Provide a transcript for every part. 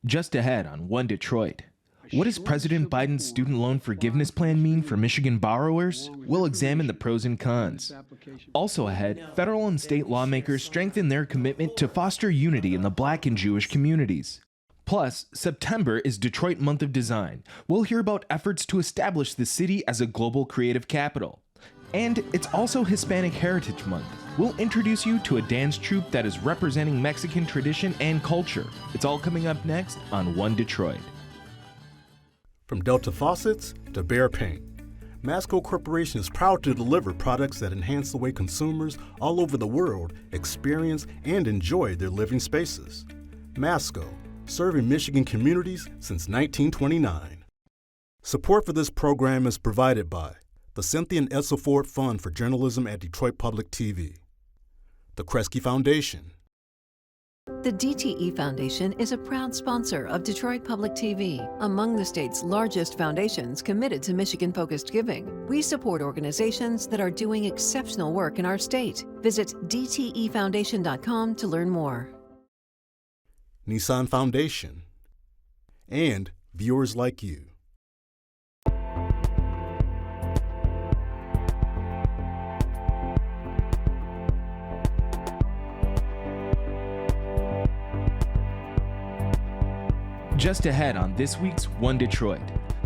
Just ahead on One Detroit. What does President Biden's student loan forgiveness plan mean for Michigan borrowers? We'll examine the pros and cons. Also ahead, federal and state lawmakers strengthen their commitment to foster unity in the Black and Jewish communities. Plus, September is Detroit Month of Design. We'll hear about efforts to establish the city as a global creative capital. And it's also Hispanic Heritage Month. We'll introduce you to a dance troupe that is representing Mexican tradition and culture. It's all coming up next on One Detroit. From Delta faucets to Behr paint, Masco Corporation is proud to deliver products that enhance the way consumers all over the world experience and enjoy their living spaces. Masco, serving Michigan communities since 1929. Support for this program is provided by the Cynthia and Edsel Ford Fund for Journalism at Detroit Public TV, the Kresge Foundation. The DTE Foundation is a proud sponsor of Detroit Public TV, among the state's largest foundations committed to Michigan-focused giving. We support organizations that are doing exceptional work in our state. Visit dtefoundation.com to learn more. Nissan Foundation, and viewers like you. Just ahead on this week's One Detroit.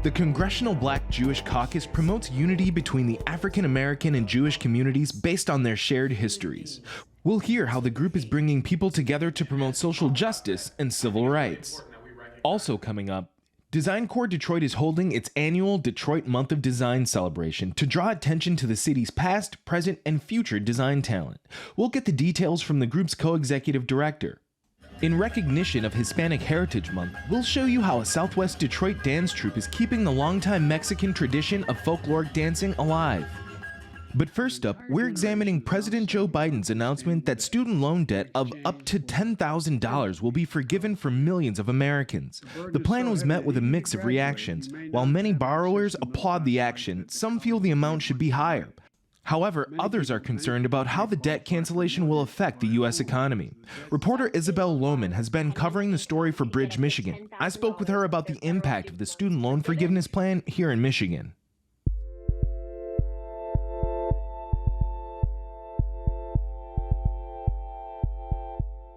The Congressional Black Jewish Caucus promotes unity between the African American and Jewish communities based on their shared histories. We'll hear how the group is bringing people together to promote social justice and civil rights. Also coming up, Design Corps Detroit is holding its annual Detroit Month of Design celebration to draw attention to the city's past, present, and future design talent. We'll get the details from the group's co-executive director. In recognition of Hispanic Heritage Month, we'll show you how a Southwest Detroit dance troupe is keeping the longtime Mexican tradition of folkloric dancing alive. But first up, we're examining President Joe Biden's announcement that student loan debt of up to $10,000 will be forgiven for millions of Americans. The plan was met with a mix of reactions. While many borrowers applaud the action, some feel the amount should be higher. However, others are concerned about how the debt cancellation will affect the U.S. economy. Reporter Isabel Lohman has been covering the story for Bridge, Michigan. I spoke with her about the impact of the student loan forgiveness plan here in Michigan.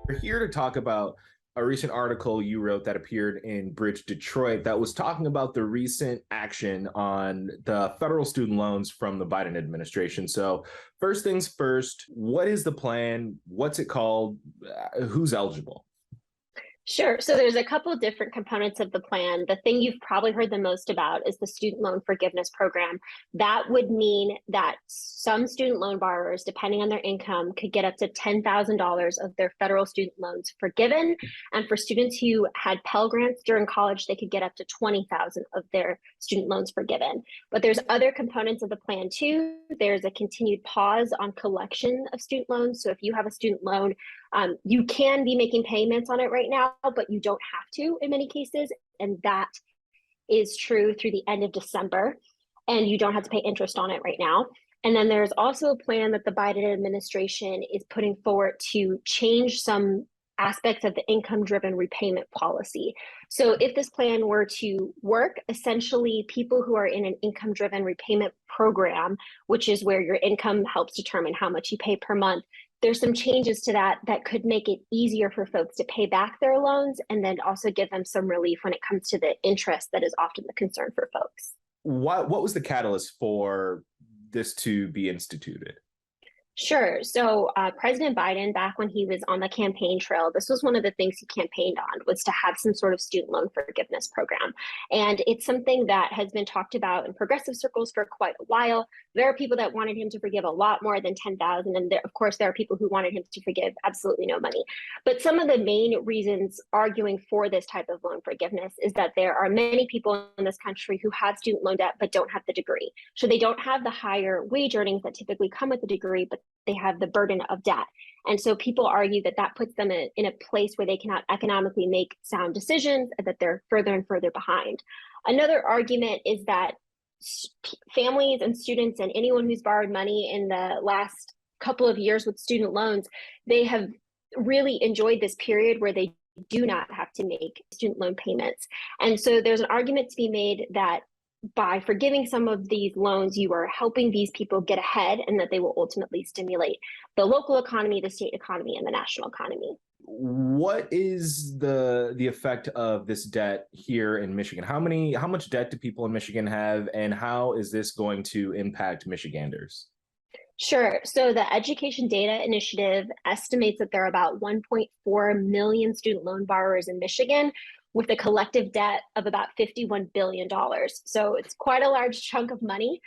We're here to talk about a recent article you wrote that appeared in Bridge, Detroit that was talking about the recent action on the federal student loans from the Biden administration. So first things first, what is the plan? What's it called? Who's eligible? Sure. So there's a couple different components of the plan. The thing you've probably heard the most about is the student loan forgiveness program. That would mean that some student loan borrowers, depending on their income, could get up to $10,000 of their federal student loans forgiven. And for students who had Pell Grants during college, they could get up to $20,000 of their student loans forgiven. But there's other components of the plan too. There's a continued pause on collection of student loans. So if you have a student loan, you can be making payments on it right now, but you don't have to in many cases. And that is true through the end of December. And you don't have to pay interest on it right now. And then there's also a plan that the Biden administration is putting forward to change some aspects of the income-driven repayment policy. So if this plan were to work, essentially people who are in an income-driven repayment program, which is where your income helps determine how much you pay per month, there's some changes to that that could make it easier for folks to pay back their loans and then also give them some relief when it comes to the interest that is often the concern for folks. What was the catalyst for this to be instituted? Sure. So President Biden, back when he was on the campaign trail, this was one of the things he campaigned on, was to have some sort of student loan forgiveness program. And it's something that has been talked about in progressive circles for quite a while. There are people that wanted him to forgive a lot more than $10,000. And there, of course, there are people who wanted him to forgive absolutely no money. But some of the main reasons arguing for this type of loan forgiveness is that there are many people in this country who have student loan debt but don't have the degree. So they don't have the higher wage earnings that typically come with the degree, but they have the burden of debt. And so people argue that that puts them in a place where they cannot economically make sound decisions and that they're further and further behind. Another argument is that families and students and anyone who's borrowed money in the last couple of years with student loans, they have really enjoyed this period where they do not have to make student loan payments. And so there's an argument to be made that by forgiving some of these loans, you are helping these people get ahead, and that they will ultimately stimulate the local economy, the state economy, and the national economy. What is the effect of this debt here in Michigan? How much debt do people in Michigan have, and how is this going to impact Michiganders? Sure. So the Education Data Initiative estimates that there are about 1.4 million student loan borrowers in Michigan, with a collective debt of about $51 billion. So it's quite a large chunk of money.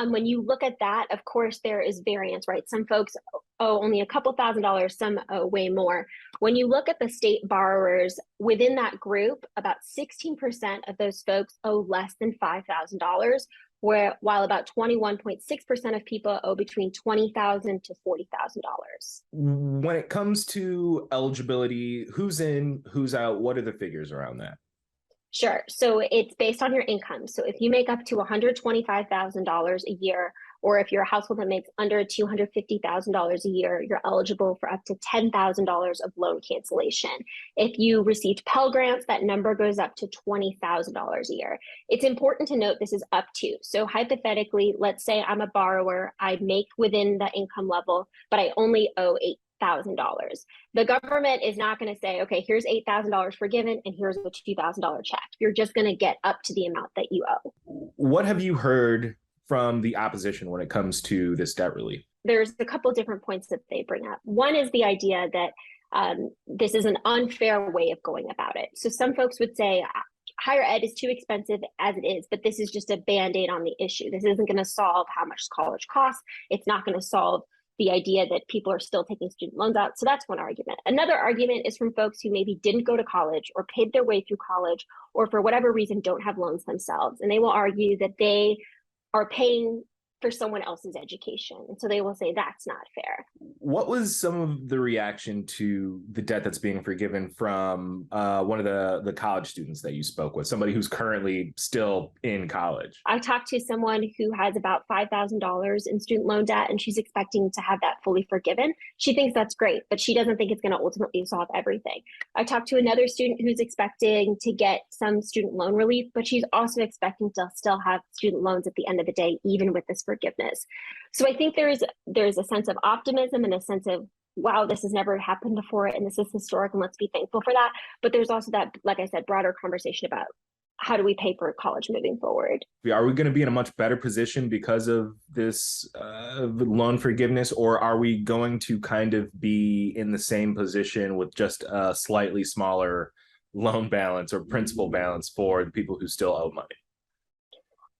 When you look at that, of course, there is variance, right? Some folks owe only a couple $1,000s, some owe way more. When you look at the state borrowers within that group, about 16% of those folks owe less than $5,000, while about 21.6% of people owe between $20,000 to $40,000. When it comes to eligibility, who's in, who's out? What are the figures around that? Sure. So it's based on your income. So if you make up to $125,000 a year, or if you're a household that makes under $250,000 a year, you're eligible for up to $10,000 of loan cancellation. If you received Pell Grants, that number goes up to $20,000 a year. It's important to note this is up to. So hypothetically, let's say I'm a borrower, I make within the income level, but I only owe $8,000. The government is not going to say, okay, here's $8,000 forgiven and here's a $2,000 check. You're just going to get up to the amount that you owe. What have you heard from the opposition when it comes to this debt relief? There's a couple different points that they bring up. One is the idea that this is an unfair way of going about it. So some folks would say higher ed is too expensive as it is, but this is just a Band-Aid on the issue. This isn't going to solve how much college costs. It's not going to solve the idea that people are still taking student loans out. So that's one argument. Another argument is from folks who maybe didn't go to college or paid their way through college, or for whatever reason don't have loans themselves. And they will argue that they are paying for someone else's education. And so they will say that's not fair. What was some of the reaction to the debt that's being forgiven from one of the college students that you spoke with, somebody who's currently still in college? I talked to someone who has about $5,000 in student loan debt, and she's expecting to have that fully forgiven. She thinks that's great, but she doesn't think it's going to ultimately solve everything. I talked to another student who's expecting to get some student loan relief, but she's also expecting to still have student loans at the end of the day, even with this forgiveness. So I think there's a sense of optimism and a sense of, wow, this has never happened before and this is historic and let's be thankful for that. But there's also that, like I said, broader conversation about how do we pay for college moving forward? Are we going to be in a much better position because of this loan forgiveness, or are we going to kind of be in the same position with just a slightly smaller loan balance or principal balance for the people who still owe money?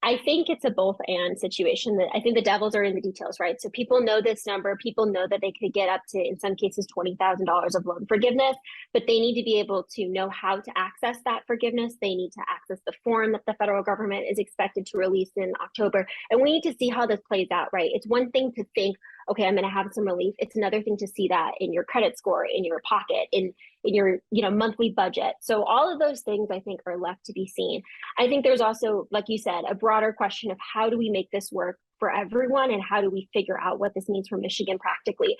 I think it's a both and situation. That I think the devils are in the details, right? So people know this number, people know that they could get up to, in some cases, $20,000 of loan forgiveness, but they need to be able to know how to access that forgiveness. They need to access the form that the federal government is expected to release in October. And we need to see how this plays out, right? It's one thing to think, okay, I'm going to have some relief. It's another thing to see that in your credit score, in your pocket, in your monthly budget. So all of those things I think are left to be seen. I think there's also, like you said, a broader question of how do we make this work for everyone and how do we figure out what this means for Michigan practically.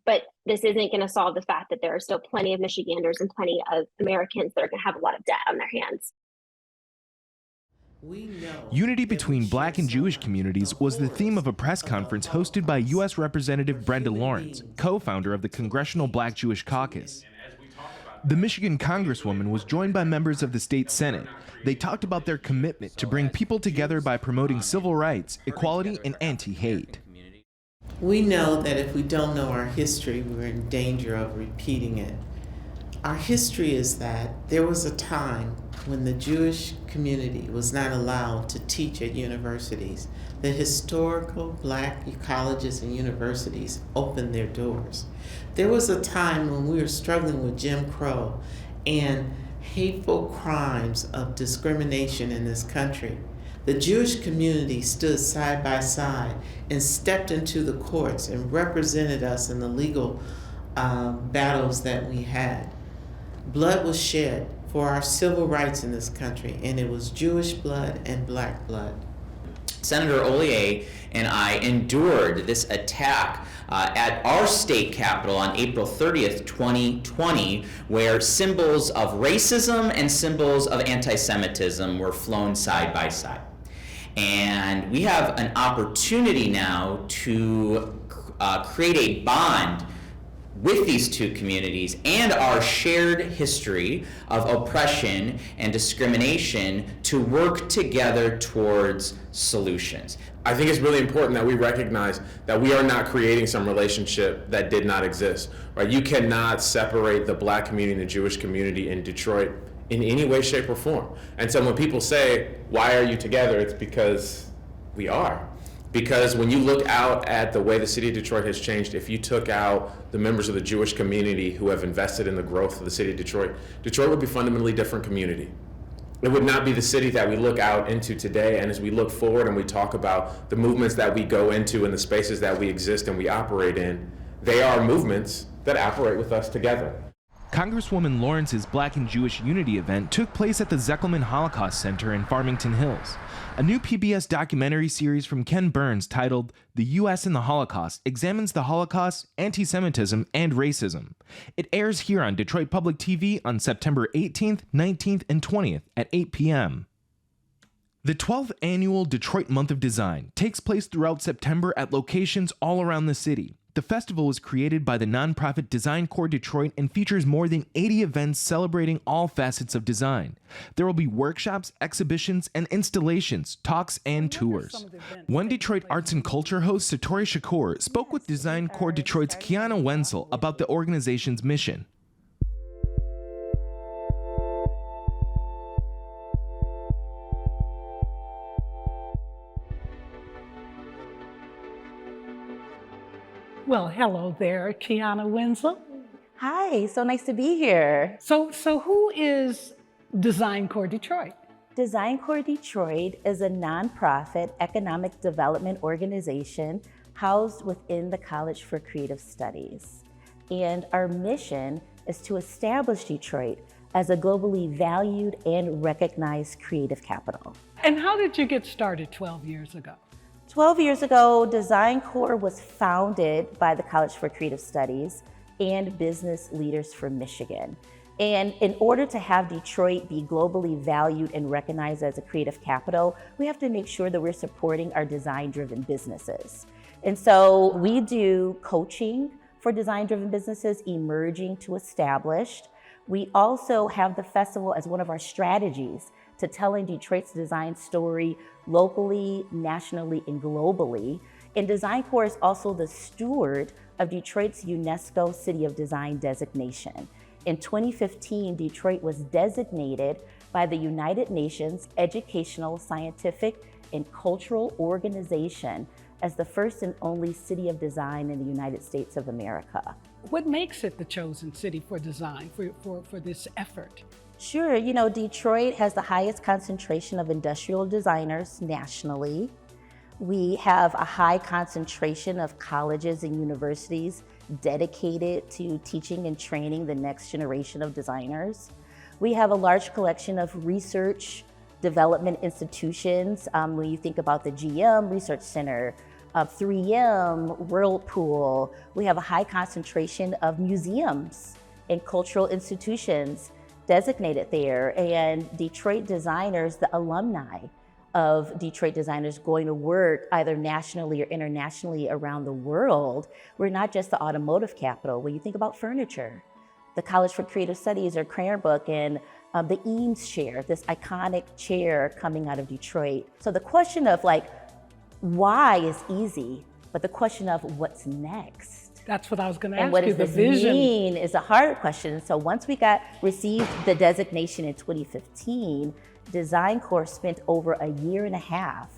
But this isn't going to solve the fact that there are still plenty of Michiganders and plenty of Americans that are going to have a lot of debt on their hands. Unity between Black and Jewish communities was the theme of a press conference hosted by U.S. Representative Brenda Lawrence, co-founder of the Congressional Black Jewish Caucus. The Michigan Congresswoman was joined by members of the state Senate. They talked about their commitment to bring people together by promoting civil rights, equality, and anti-hate. We know that if we don't know our history, we're in danger of repeating it. Our history is that there was a time when the Jewish community was not allowed to teach at universities. The historical Black colleges and universities opened their doors. There was a time when we were struggling with Jim Crow and hateful crimes of discrimination in this country. The Jewish community stood side by side and stepped into the courts and represented us in the legal battles that we had. Blood was shed for our civil rights in this country, and it was Jewish blood and Black blood. Senator Ollier and I endured this attack at our state capitol on April 30th, 2020, where symbols of racism and symbols of anti-Semitism were flown side by side. And we have an opportunity now to create a bond with these two communities and our shared history of oppression and discrimination to work together towards solutions. I think it's really important that we recognize that we are not creating some relationship that did not exist, right? You cannot separate the Black community and the Jewish community in Detroit in any way, shape, or form. And so when people say, why are you together? It's because we are. Because when you look out at the way the city of Detroit has changed, if you took out the members of the Jewish community who have invested in the growth of the city of Detroit, Detroit would be a fundamentally different community. It would not be the city that we look out into today, and as we look forward and we talk about the movements that we go into and the spaces that we exist and we operate in, they are movements that operate with us together. Congresswoman Lawrence's Black and Jewish Unity event took place at the Zeckelman Holocaust Center in Farmington Hills. A new PBS documentary series from Ken Burns titled The U.S. and the Holocaust examines the Holocaust, anti-Semitism, and racism. It airs here on Detroit Public TV on September 18th, 19th, and 20th at 8 p.m. The 12th annual Detroit Month of Design takes place throughout September at locations all around the city. The festival was created by the nonprofit Design Corps Detroit and features more than 80 events celebrating all facets of design. There will be workshops, exhibitions, and installations, talks, and tours. One Detroit Arts and Culture host, Satori Shakoor, spoke with Design Corps Detroit's Kiana Wenzel about the organization's mission. Well, hello there, Kiana Wenzel. Hi, so nice to be here. So who is Design Corps Detroit? Design Corps Detroit is a nonprofit economic development organization housed within the College for Creative Studies. And our mission is to establish Detroit as a globally valued and recognized creative capital. And how did you get started 12 years ago? 12 years ago, Design Corps was founded by the College for Creative Studies and business leaders from Michigan. And in order to have Detroit be globally valued and recognized as a creative capital, we have to make sure that we're supporting our design-driven businesses. And so we do coaching for design-driven businesses, emerging to established. We also have the festival as one of our strategies to telling Detroit's design story locally, nationally, and globally. And Design Corps is also the steward of Detroit's UNESCO City of Design designation. In 2015, Detroit was designated by the United Nations Educational, Scientific, and Cultural Organization as the first and only city of design in the United States of America. What makes it the chosen city for design, for this effort? Sure, you know, Detroit has the highest concentration of industrial designers nationally. We have a high concentration of colleges and universities dedicated to teaching and training the next generation of designers. We have a large collection of research development institutions. When you think about the GM Research Center, 3M, Whirlpool, we have a high concentration of museums and cultural institutions designated there, and Detroit designers, the alumni of Detroit designers going to work either nationally or internationally around the world. We're not just the automotive capital. When you think about furniture, the College for Creative Studies or Cranbrook and the Eames chair, this iconic chair coming out of Detroit. So the question of why is easy, but the question of what's next. That's what I was going to ask you. And what does the this vision mean is a hard question. So once we received the designation in 2015, Design Corps spent over a year and a half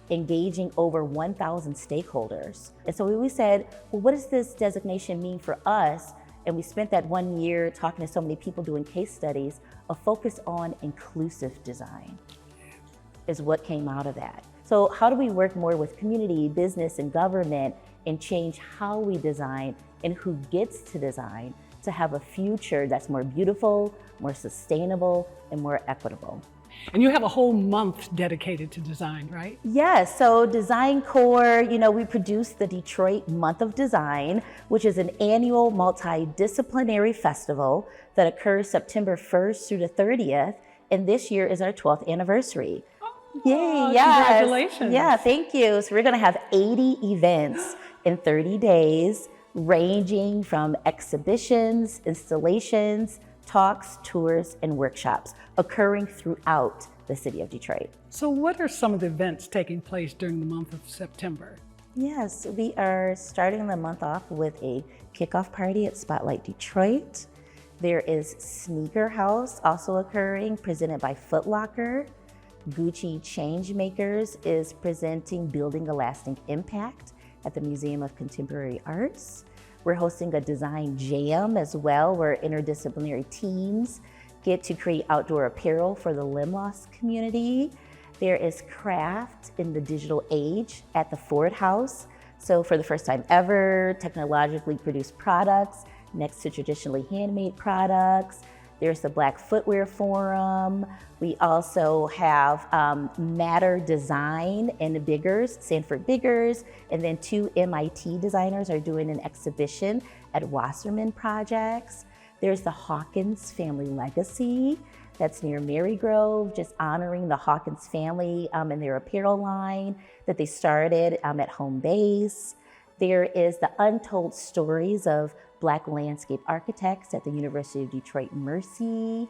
engaging over 1,000 stakeholders. And so we said, well, what does this designation mean for us? And we spent that 1 year talking to so many people doing case studies. A focus on inclusive design is what came out of that. So how do we work more with community, business, and government and change how we design and who gets to design to have a future that's more beautiful, more sustainable, and more equitable? And you have a whole month dedicated to design, right? Yes, so Design Core, we produce the Detroit Month of Design, which is an annual multidisciplinary festival that occurs September 1st through the 30th, and this year is our 12th anniversary. Yay, yes. Congratulations. Yeah, thank you. So we're gonna have 80 events in 30 days, ranging from exhibitions, installations, talks, tours, and workshops occurring throughout the city of Detroit. So what are some of the events taking place during the month of September? Yes, we are starting the month off with a kickoff party at Spotlight Detroit. There is Sneaker House also occurring, presented by Foot Locker. Gucci Changemakers is presenting Building a Lasting Impact at the Museum of Contemporary Arts. We're hosting a design jam as well, where interdisciplinary teams get to create outdoor apparel for the limb loss community. There is craft in the digital age at the Ford House. So for the first time ever, technologically produced products next to traditionally handmade products. There's the Black Footwear Forum. We also have Matter Design and Biggers, Sanford Biggers, and then 2 MIT designers are doing an exhibition at Wasserman Projects. There's the Hawkins Family Legacy, that's near Marygrove, just honoring the Hawkins family and their apparel line that they started at home base. There is the Untold Stories of Black Landscape Architects at the University of Detroit Mercy.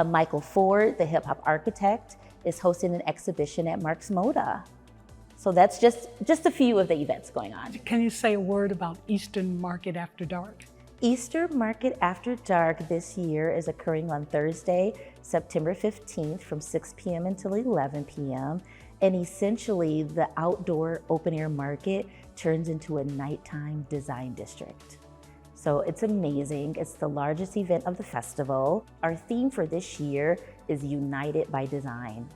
Michael Ford, the hip hop architect, is hosting an exhibition at Mark's Moda. So that's just a few of the events going on. Can you say a word about Eastern Market After Dark? Easter Market After Dark this year is occurring on Thursday, September 15th from 6 p.m. until 11 p.m. And essentially the outdoor open air market turns into a nighttime design district. So it's amazing. It's the largest event of the festival. Our theme for this year is United by Design,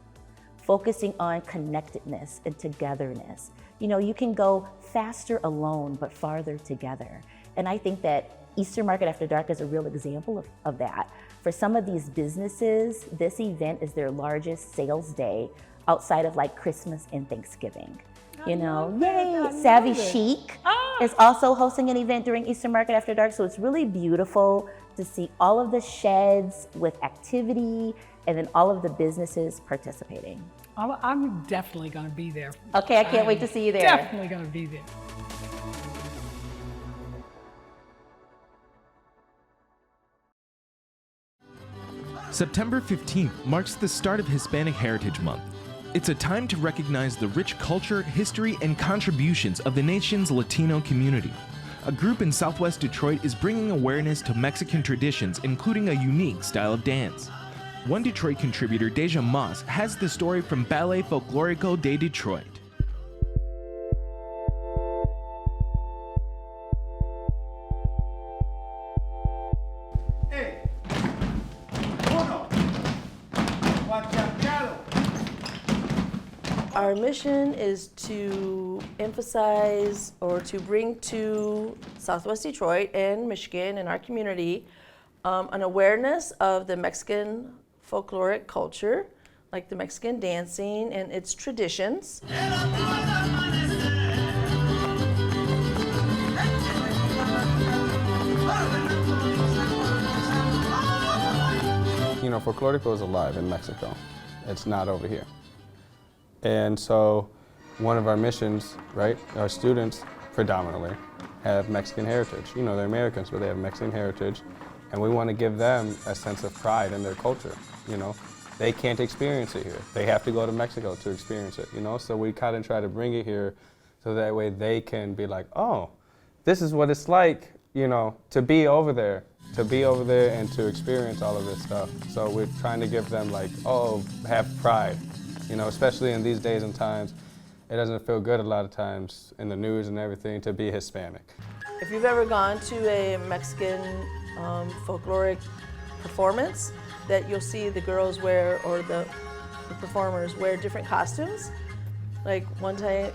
focusing on connectedness and togetherness. You can go faster alone, but farther together. And I think that Easter Market After Dark is a real example of that. For some of these businesses, this event is their largest sales day outside of like Christmas and Thanksgiving. Yay! Savvy Chic is also hosting an event during Easter Market After Dark, so it's really beautiful to see all of the sheds with activity and then all of the businesses participating. I'm definitely going to be there. Okay, I can't wait to see you there. Definitely going to be there. September 15th marks the start of Hispanic Heritage Month. It's a time to recognize the rich culture, history, and contributions of the nation's Latino community. A group in Southwest Detroit is bringing awareness to Mexican traditions, including a unique style of dance. One Detroit contributor, Deja Moss, has the story from Ballet Folklorico de Detroit. Our mission is to emphasize or to bring to Southwest Detroit and Michigan and our community an awareness of the Mexican folkloric culture, like the Mexican dancing and its traditions. Folklorico is alive in Mexico. It's not over here. And so one of our missions, right, our students predominantly have Mexican heritage. They're Americans, but they have Mexican heritage. And we want to give them a sense of pride in their culture. They can't experience it here. They have to go to Mexico to experience it, So we kind of try to bring it here so that way they can be like, oh, this is what it's like, to be over there and to experience all of this stuff. So we're trying to give them like, oh, have pride. Especially in these days and times, it doesn't feel good a lot of times in the news and everything to be Hispanic. If you've ever gone to a Mexican folkloric performance, that you'll see the girls wear, or the performers wear different costumes. Like one time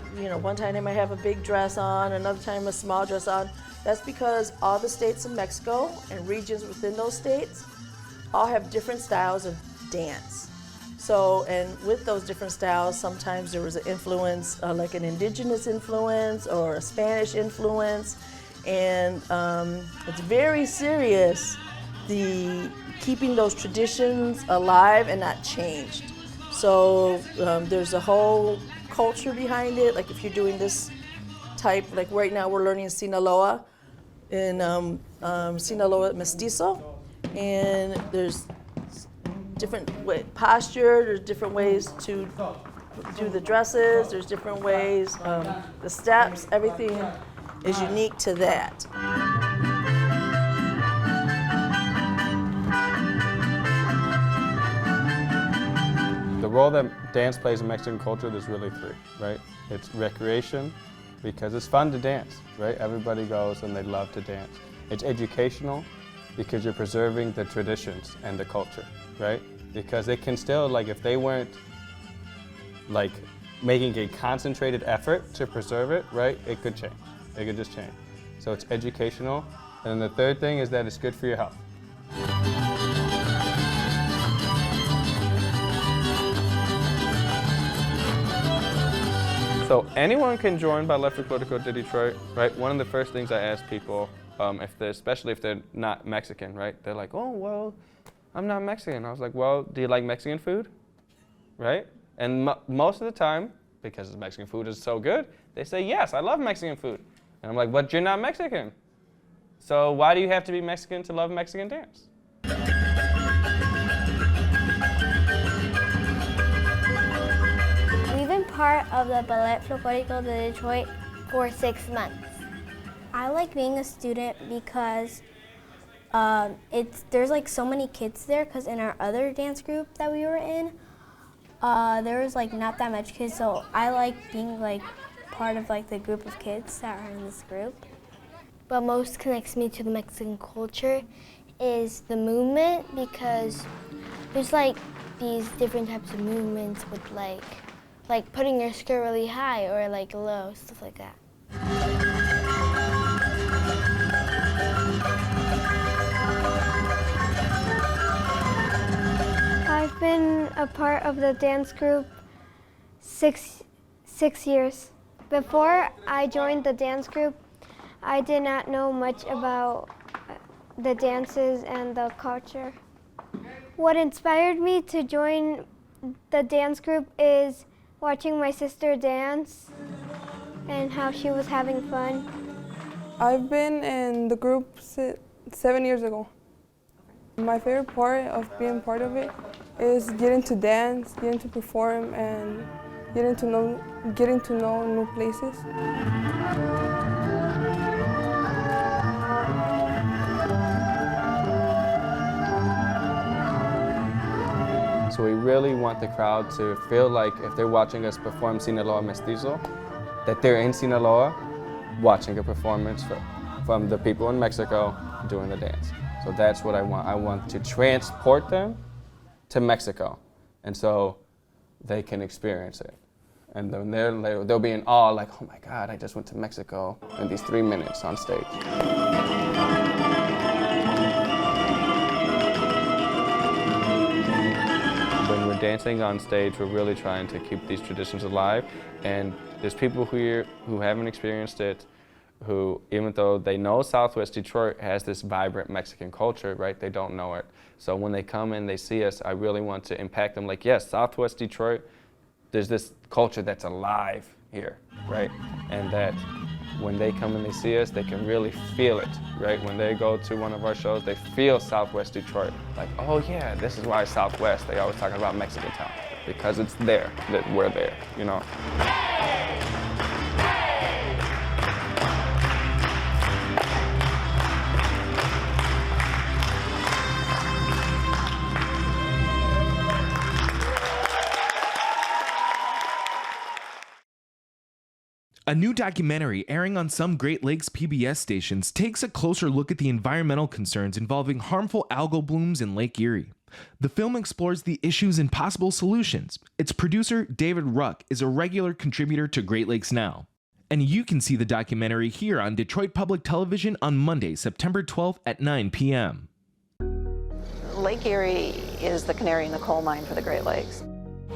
they might have a big dress on, another time a small dress on. That's because all the states of Mexico and regions within those states all have different styles of dance. So, and with those different styles, sometimes there was an influence, like an indigenous influence or a Spanish influence, and it's very serious, the keeping those traditions alive and not changed. So there's a whole culture behind it. Like if you're doing this type, like right now we're learning Sinaloa in Sinaloa Mestizo, and there's different posture, there's different ways to do the dresses, there's different ways, the steps, everything is unique to that. The role that dance plays in Mexican culture, there's really three, right? It's recreation, because it's fun to dance, right? Everybody goes and they love to dance. It's educational, because you're preserving the traditions and the culture, right? Because it can still, like, if they weren't, like, making a concentrated effort to preserve it, right, it could change. It could just change. So it's educational. And the third thing is that it's good for your health. So anyone can join Ballet Folklorico de Detroit, right? One of the first things I ask people, especially if they're not Mexican, right? They're like, oh, well, I'm not Mexican. I was like, well, do you like Mexican food, right? And most of the time, because Mexican food is so good, they say, yes, I love Mexican food. And I'm like, but you're not Mexican. So why do you have to be Mexican to love Mexican dance? We've been part of the Ballet Folklorico de Detroit for 6 months. I like being a student because there's like so many kids there, because in our other dance group that we were in, there was like not that much kids, so I like being like part of like the group of kids that are in this group. What most connects me to the Mexican culture is the movement, because there's like these different types of movements with like putting your skirt really high or like low, stuff like that. I've been a part of the dance group six years. Before I joined the dance group, I did not know much about the dances and the culture. What inspired me to join the dance group is watching my sister dance and how she was having fun. I've been in the group 7 years ago. My favorite part of being part of it is getting to dance, getting to perform, and getting to know new places. So we really want the crowd to feel like if they're watching us perform Sinaloa Mestizo, that they're in Sinaloa watching a performance from the people in Mexico doing the dance. So that's what I want. I want to transport them to Mexico, and so they can experience it. And then they'll be in awe, like, oh my God, I just went to Mexico in these 3 minutes on stage. When we're dancing on stage, we're really trying to keep these traditions alive. And there's people here who haven't experienced it, who, even though they know Southwest Detroit has this vibrant Mexican culture, right, they don't know it. So when they come and they see us, I really want to impact them like, yes, Southwest Detroit, there's this culture that's alive here, right? And that when they come and they see us, they can really feel it, right? When they go to one of our shows, they feel Southwest Detroit. Like, oh yeah, this is why Southwest, they always talking about Mexican town, because it's there, that we're there, you know? A new documentary airing on some Great Lakes PBS stations takes a closer look at the environmental concerns involving harmful algal blooms in Lake Erie. The film explores the issues and possible solutions. Its producer, David Ruck, is a regular contributor to Great Lakes Now. And you can see the documentary here on Detroit Public Television on Monday, September 12th at 9 p.m. Lake Erie is the canary in the coal mine for the Great Lakes.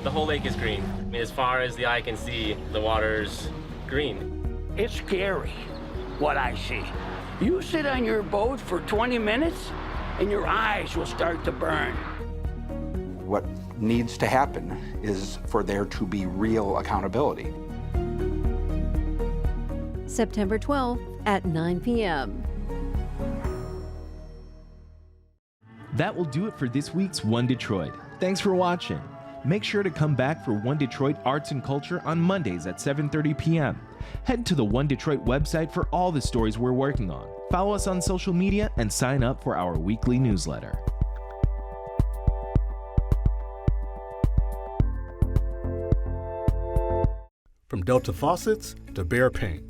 The whole lake is green. I mean, as far as the eye can see, the water's green. It's scary what I see. You sit on your boat for 20 minutes and your eyes will start to burn. What needs to happen is for there to be real accountability. September 12th at 9 p.m. That will do it for this week's One Detroit. Thanks for watching. Make sure to come back for One Detroit Arts and Culture on Mondays at 7:30 p.m. Head to the One Detroit website for all the stories we're working on. Follow us on social media and sign up for our weekly newsletter. From Delta Faucets to Behr Paint,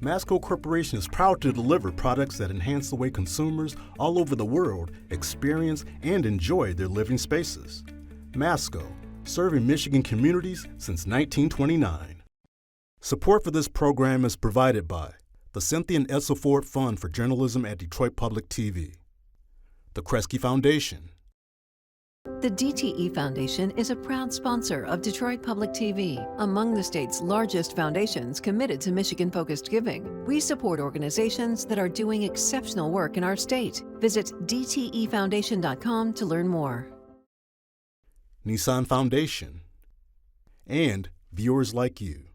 Masco Corporation is proud to deliver products that enhance the way consumers all over the world experience and enjoy their living spaces. Masco, serving Michigan communities since 1929. Support for this program is provided by the Cynthia and Edsel Ford Fund for Journalism at Detroit Public TV, the Kresge Foundation. The DTE Foundation is a proud sponsor of Detroit Public TV, among the state's largest foundations committed to Michigan-focused giving. We support organizations that are doing exceptional work in our state. Visit dtefoundation.com to learn more. Nissan Foundation, and viewers like you.